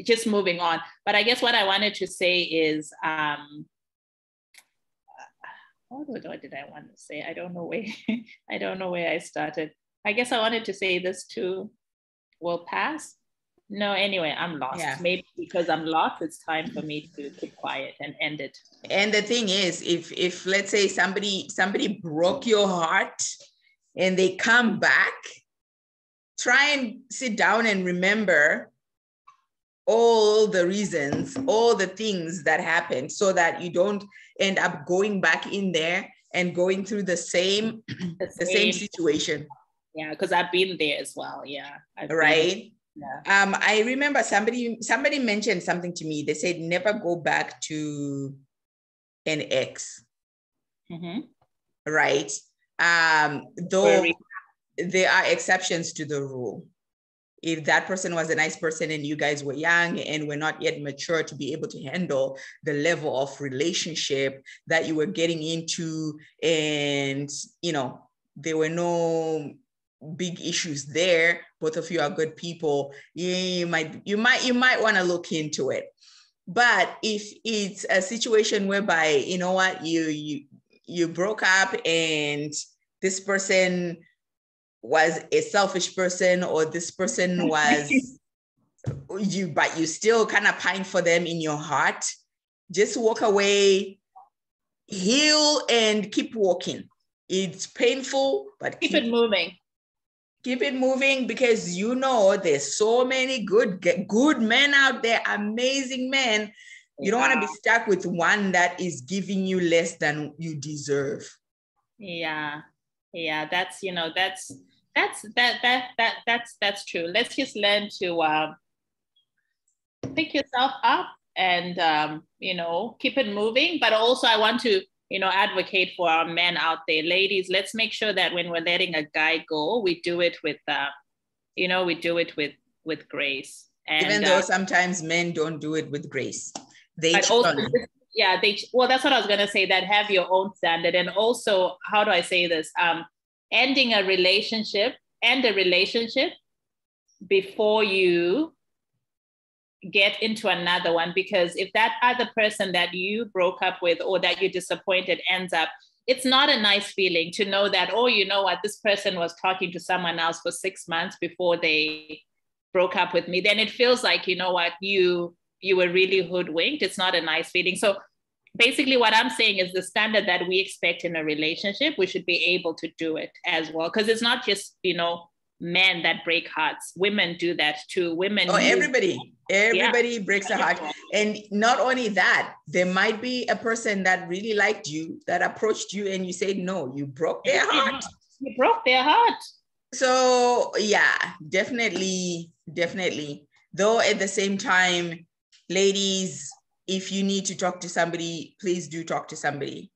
just moving on. But I guess what I wanted to say is, what did I want to say? I don't know where I started. I guess I wanted to say this too will pass. No, anyway, I'm lost. Yeah. Maybe because I'm lost, it's time for me to keep quiet and end it. And the thing is, if let's say somebody broke your heart and they come back, try and sit down and remember all the reasons, all the things that happened, so that you don't end up going back in there and going through the same situation. Yeah, because I've been there as well. Yeah. Right. Yeah. I remember somebody mentioned something to me. They said, never go back to an ex. Right. Though there are exceptions to the rule. If that person was a nice person and you guys were young and were not yet mature to be able to handle the level of relationship that you were getting into, and there were no big issues there, both of you are good people, you might want to look into it. But if it's a situation whereby, you know what, you you broke up and this person was a selfish person, or this person was but you still kind of pine for them in your heart, just walk away, heal, and keep walking. It's painful, but keep it moving. Keep it moving, because you know there's so many good men out there, amazing men. You don't want to be stuck with one that is giving you less than you deserve. Yeah, that's that's true. Let's just learn to pick yourself up and keep it moving. But also, I want to advocate for our men out there, ladies. Let's make sure that when we're letting a guy go, we do it with with grace. And even though sometimes men don't do it with grace, they that's what I was gonna say. That have your own standard, and also, how do I say this? Ending a relationship, before you get into another one, because if that other person that you broke up with or that you disappointed ends up, it's not a nice feeling to know that, oh, you know what, this person was talking to someone else for 6 months before they broke up with me. Then it feels like, you know what, you were really hoodwinked. It's not a nice feeling. So basically what I'm saying is the standard that we expect in a relationship, we should be able to do it as well. Because it's not just, men that break hearts. Women do that too. Women. Oh, everybody breaks a heart. And not only that, there might be a person that really liked you, that approached you, and you said no. You broke their heart. You broke their heart. So yeah, definitely. Though at the same time, ladies, if you need to talk to somebody, please do talk to somebody.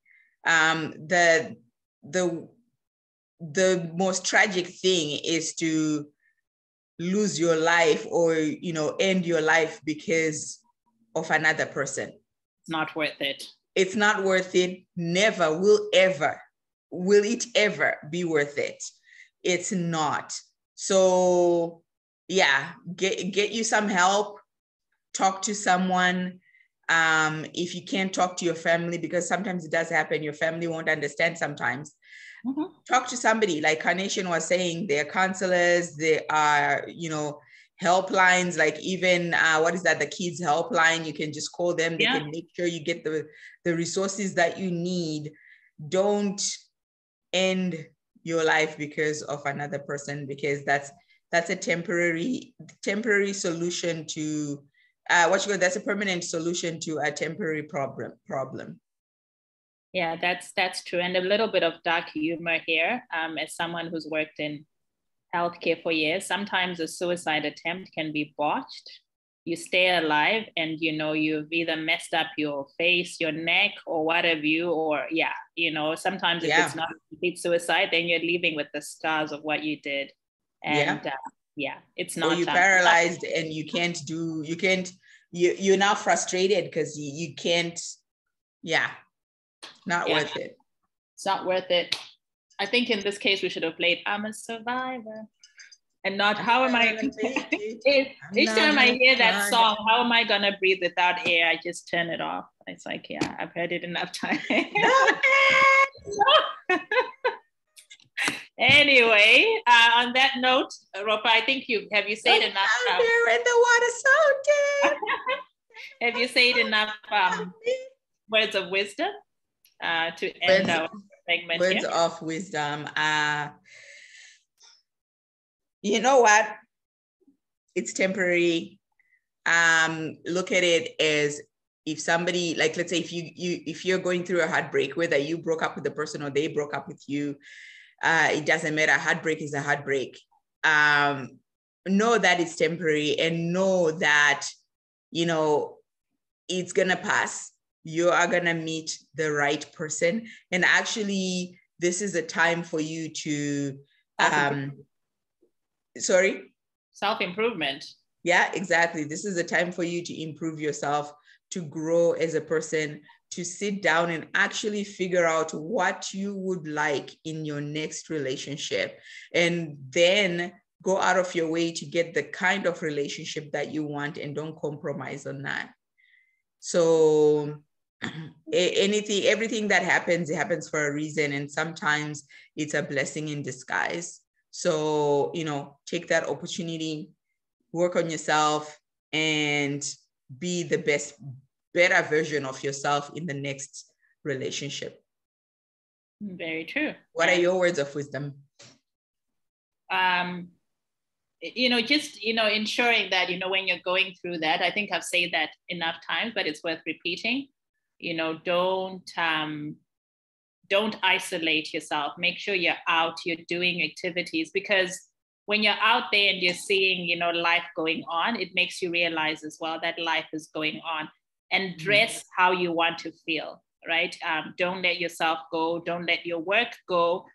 The most tragic thing is to lose your life or, end your life because of another person. It's not worth it. It's not worth it. Never will it ever be worth it. It's not. So yeah, get you some help, talk to someone. If you can't talk to your family, because sometimes it does happen, your family won't understand sometimes. Mm-hmm. Talk to somebody. Like Carnation was saying, there are counselors, there are, helplines, like even, the kids helpline, you can just call them. They can make sure you get the resources that you need. Don't end your life because of another person, because that's a temporary solution to, that's a permanent solution to a temporary problem. Yeah, that's true. And a little bit of dark humor here. As someone who's worked in healthcare for years, sometimes a suicide attempt can be botched. You stay alive and, you've either messed up your face, your neck, or what have you, or sometimes if it's not a complete suicide, then you're leaving with the scars of what you did. And it's not. Or you're paralyzed and you're now frustrated because you can't, not worth it. It's not worth it. I think in this case, we should have played I'm a Survivor and not How Am I? Each time I hear that song, how am I going to breathe without air? I just turn it off. It's like, I've heard it enough times. Anyway, on that note, Ropa, I think have you said enough? Out there in the water so deep. Have you said enough words of wisdom to end our segment? Words of wisdom. You know what? It's temporary. Look at it as, if somebody, like, let's say if you're going through a heartbreak, whether you broke up with the person or they broke up with you, it doesn't matter. Heartbreak is a heartbreak. Know that it's temporary, and know that, it's gonna pass. You are gonna meet the right person. And actually, this is a time for you to, self-improvement. Yeah, exactly. This is a time for you to improve yourself, to grow as a person, to sit down and actually figure out what you would like in your next relationship, and then go out of your way to get the kind of relationship that you want, and don't compromise on that. So everything that happens, it happens for a reason. And sometimes it's a blessing in disguise. So, take that opportunity, work on yourself, and be the better version of yourself in the next relationship. Very true. What are your words of wisdom? Just ensuring that, when you're going through that, I think I've said that enough times, but it's worth repeating. Don't isolate yourself. Make sure you're out, you're doing activities, because when you're out there and you're seeing, life going on, it makes you realize as well that life is going on, and dress how you want to feel, right? Don't let yourself go. Don't let your work go.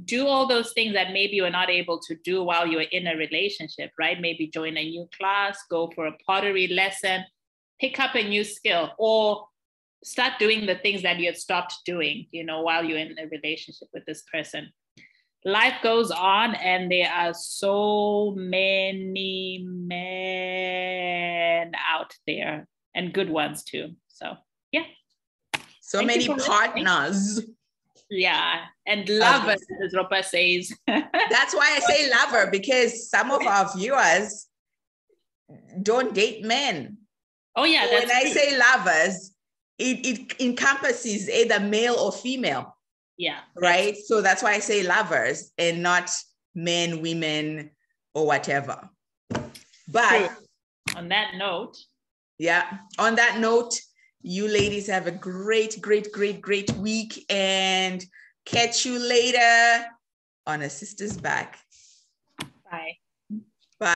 Do all those things that maybe you're not able to do while you're in a relationship, right? Maybe join a new class, go for a pottery lesson, pick up a new skill, or start doing the things that you had stopped doing, while you're in a relationship with this person. Life goes on, and there are so many men out there, and good ones too. So, yeah. So many partners. Yeah, and lovers, as Ropa says. That's why I say lover, because some of our viewers don't date men. Oh, yeah. So when I say lovers, it encompasses either male or female. Yeah. Right. So that's why I say lovers and not men, women, or whatever. But true. On that note. Yeah. On that note, you ladies have a great week, and catch you later on A Sister's Back. Bye.